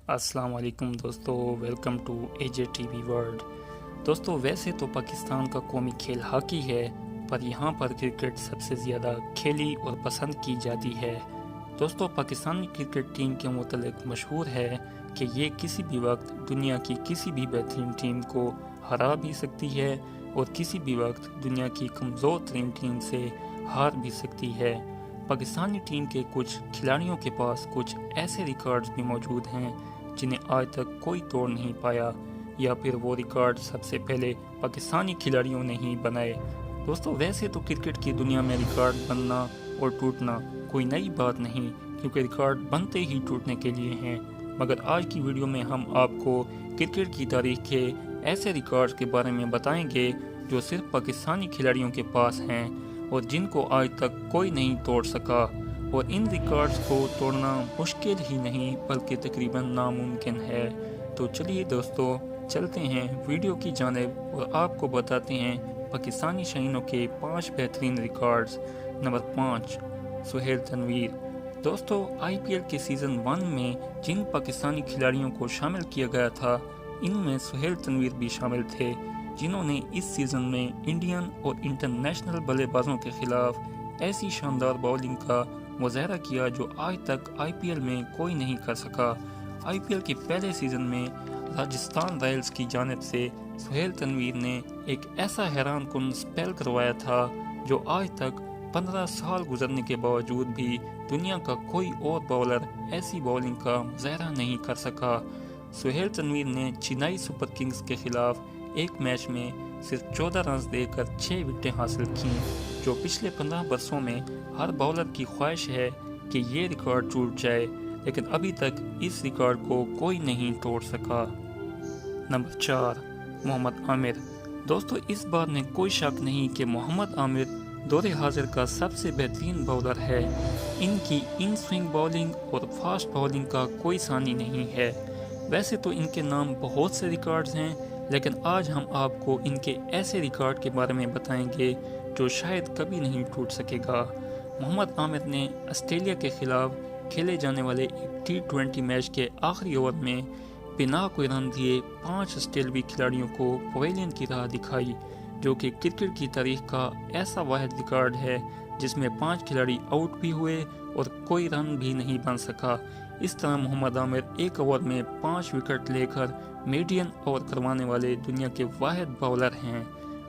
अस्सलाम वालेकुम दोस्तों, welcome to AJ TV world. दोस्तों, वैसे तो पाकिस्तान का कौमी खेल हॉकी है, पर यहाँ पर क्रिकेट सबसे ज़्यादा खेली और पसंद की जाती है। दोस्तों, पाकिस्तानी क्रिकेट टीम के मुतल्लिक मशहूर है कि ये किसी भी वक्त दुनिया की किसी भी बेहतरीन टीम को हरा भी सकती है और किसी भी वक्त दुनिया की कमज़ोर तरीन टीम से हार भी सकती है। पाकिस्तानी टीम के कुछ खिलाड़ियों के पास कुछ ऐसे रिकॉर्ड्स भी मौजूद हैं जिन्हें आज तक कोई तोड़ नहीं पाया, या फिर वो रिकॉर्ड सबसे पहले पाकिस्तानी खिलाड़ियों ने ही बनाए। दोस्तों, वैसे तो क्रिकेट की दुनिया में रिकॉर्ड बनना और टूटना कोई नई बात नहीं, क्योंकि रिकॉर्ड बनते ही टूटने के लिए हैं। मगर आज की वीडियो में हम आपको क्रिकेट की तारीख के ऐसे रिकॉर्ड्स के बारे में बताएंगे जो सिर्फ पाकिस्तानी खिलाड़ियों के पास हैं और जिनको आज तक कोई नहीं तोड़ सका। और इन रिकॉर्ड्स को तोड़ना मुश्किल ही नहीं बल्कि तकरीबन नामुमकिन है। तो चलिए दोस्तों, चलते हैं वीडियो की जानिब और आपको बताते हैं पाकिस्तानी शाहीनों के 5 बेहतरीन रिकॉर्ड्स। नंबर 5, सुहेल तनवीर। दोस्तों, आईपीएल के सीज़न 1 में जिन पाकिस्तानी खिलाड़ियों को शामिल किया गया था, इनमें सुहेल तनवीर भी शामिल थे, जिन्होंने इस सीज़न में इंडियन और इंटरनेशनल बल्लेबाजों के खिलाफ ऐसी शानदार बॉलिंग का मुजाहरा किया जो आज तक आईपीएल में कोई नहीं कर सका। आईपीएल के पहले सीज़न में राजस्थान रॉयल्स की जानिब से सुहेल तनवीर ने एक ऐसा हैरान कुन स्पेल करवाया था जो आज तक 15 साल गुजरने के बावजूद भी दुनिया का कोई और बॉलर ऐसी बॉलिंग का मुजाहरा नहीं कर सका। सुहेल तनवीर ने चेन्नई सुपर किंग्स के खिलाफ एक मैच में सिर्फ 14 रन देकर 6 विकेटें हासिल की, जो पिछले 15 वर्षों में हर बॉलर की ख्वाहिश है कि ये रिकॉर्ड टूट जाए, लेकिन अभी तक इस रिकॉर्ड को कोई नहीं तोड़ सका। नंबर 4, मोहम्मद आमिर। दोस्तों, इस बात में कोई शक नहीं कि मोहम्मद आमिर दौरे हाजिर का सबसे बेहतरीन बॉलर है। इनकी इन स्विंग बॉलिंग और फास्ट बॉलिंग का कोई सानी नहीं है। वैसे तो इनके नाम बहुत से रिकॉर्ड्स हैं, लेकिन आज हम आपको इनके ऐसे रिकॉर्ड के बारे में बताएंगे जो शायद कभी नहीं टूट सकेगा। मोहम्मद आमिर ने ऑस्ट्रेलिया के खिलाफ खेले जाने वाले एक T20 मैच के आखिरी ओवर में बिना कोई रन दिए 5 ऑस्ट्रेलियाई खिलाड़ियों को पवेलियन की राह दिखाई, जो कि क्रिकेट की तारीख का ऐसा वाहिद रिकॉर्ड है जिसमें 5 खिलाड़ी आउट भी हुए और कोई रन भी नहीं बन सका। इस तरह मोहम्मद आमिर एक ओवर में 5 विकेट लेकर मीडियम ओवर करवाने वाले दुनिया के वाहिद बॉलर हैं।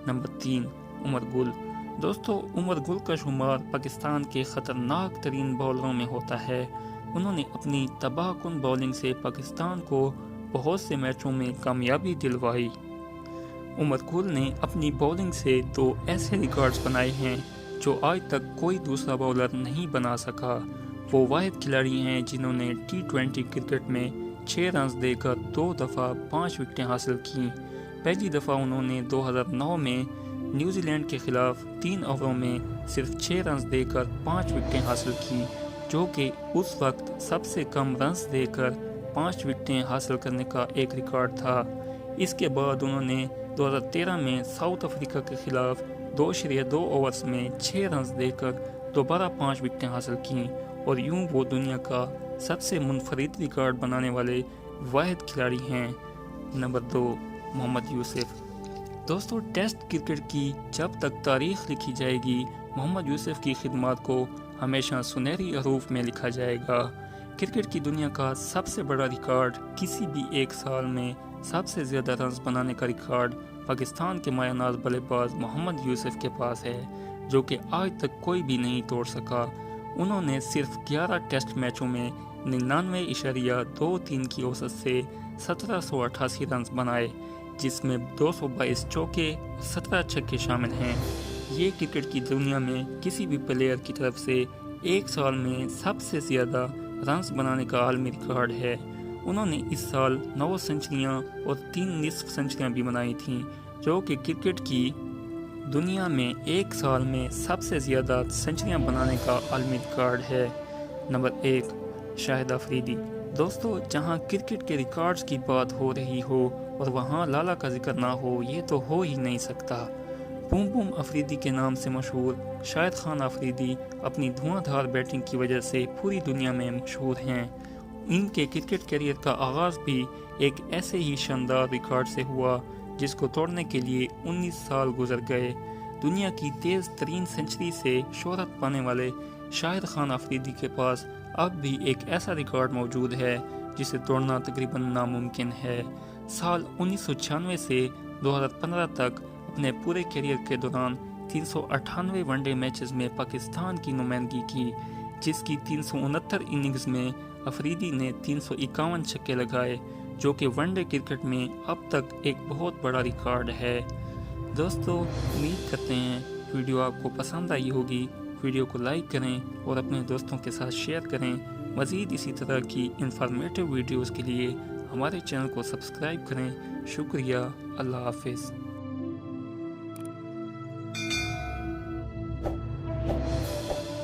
नंबर 3, उमर गुल। दोस्तों, उमर गुल का शुमार पाकिस्तान के ख़तरनाक तरीन बॉलरों में होता है। उन्होंने अपनी तबाहकुन बॉलिंग से पाकिस्तान को बहुत से मैचों में कामयाबी दिलवाई। उमर गुल ने अपनी बॉलिंग से 2 ऐसे रिकॉर्ड्स बनाए हैं जो आज तक कोई दूसरा बॉलर नहीं बना सका। वो वाहिद खिलाड़ी हैं जिन्होंने T20 क्रिकेट में 6 रन देकर 2 दफ़ा 5 विकेटें हासिल की। पहली दफ़ा उन्होंने 2009 में न्यूजीलैंड के खिलाफ 3 ओवरों में सिर्फ 6 रन देकर 5 विकेटें हासिल की, जो कि उस वक्त सबसे कम रन देकर 5 विकेटें हासिल करने का एक रिकॉर्ड था। इसके बाद उन्होंने 2013 में साउथ अफ्रीका के खिलाफ 2.2 ओवर्स में 6 रन देकर दोबारा 5 विकेटें हासिल की, और यूं वो दुनिया का सबसे मुनफरिद रिकॉर्ड बनाने वाले वाहिद खिलाड़ी हैं। नंबर 2, मोहम्मद यूसुफ। दोस्तों, टेस्ट क्रिकेट की जब तक तारीख लिखी जाएगी, मोहम्मद यूसुफ की खिदमत को हमेशा सुनहरी हरूफ में लिखा जाएगा। क्रिकेट की दुनिया का सबसे बड़ा रिकॉर्ड, किसी भी एक साल में सबसे ज़्यादा रन बनाने का रिकॉर्ड पाकिस्तान के मायानाज बल्लेबाज मोहम्मद यूसुफ के पास है, जो कि आज तक कोई भी नहीं तोड़ सका। उन्होंने सिर्फ 11 टेस्ट मैचों में 99.23 की औसत से 1788 रन बनाए, जिसमें 222 चौके और 17 छक्के शामिल हैं। ये क्रिकेट की दुनिया में किसी भी प्लेयर की तरफ से एक साल में सबसे ज़्यादा रन्स बनाने का आलमी रिकॉर्ड है। उन्होंने इस साल 9 सेंचुरियाँ और 3 निस्फ सेंचुरियाँ भी बनाई थीं, जो कि क्रिकेट की दुनिया में एक साल में सबसे ज़्यादा सेंचुरियाँ बनाने का आलमी रिकॉर्ड है। नंबर 1, शाहिद अफरीदी। दोस्तों, जहां क्रिकेट के रिकॉर्ड्स की बात हो रही हो और वहां लाला का जिक्र ना हो, ये तो हो ही नहीं सकता। बूम बूम अफरीदी के नाम से मशहूर शाहिद खान अफरीदी अपनी धुआंधार बैटिंग की वजह से पूरी दुनिया में मशहूर हैं। ان کے کرکٹ کیریئر کا آغاز بھی ایک ایسے ہی شاندار ریکارڈ سے ہوا جس کو توڑنے کے لیے 19 سال گزر گئے۔ دنیا کی تیز ترین سنچری سے شہرت پانے والے شاہد خان آفریدی کے پاس اب بھی ایک ایسا ریکارڈ موجود ہے جسے توڑنا تقریباً ناممکن ہے۔ سال 1996 سے 2015 تک اپنے پورے کیریئر کے دوران 398 ون ڈے میچز میں پاکستان کی نمائندگی کی، جس کی 369 اننگز میں آفریدی نے 351 چھکے لگائے، جو کہ ون ڈے کرکٹ میں اب تک ایک بہت بڑا ریکارڈ ہے۔ دوستو، امید کرتے ہیں ویڈیو آپ کو پسند آئی ہوگی۔ ویڈیو کو لائک کریں اور اپنے دوستوں کے ساتھ شیئر کریں۔ مزید اسی طرح کی انفارمیٹیو ویڈیوز کے لیے ہمارے چینل کو سبسکرائب کریں۔ شکریہ، اللہ حافظ۔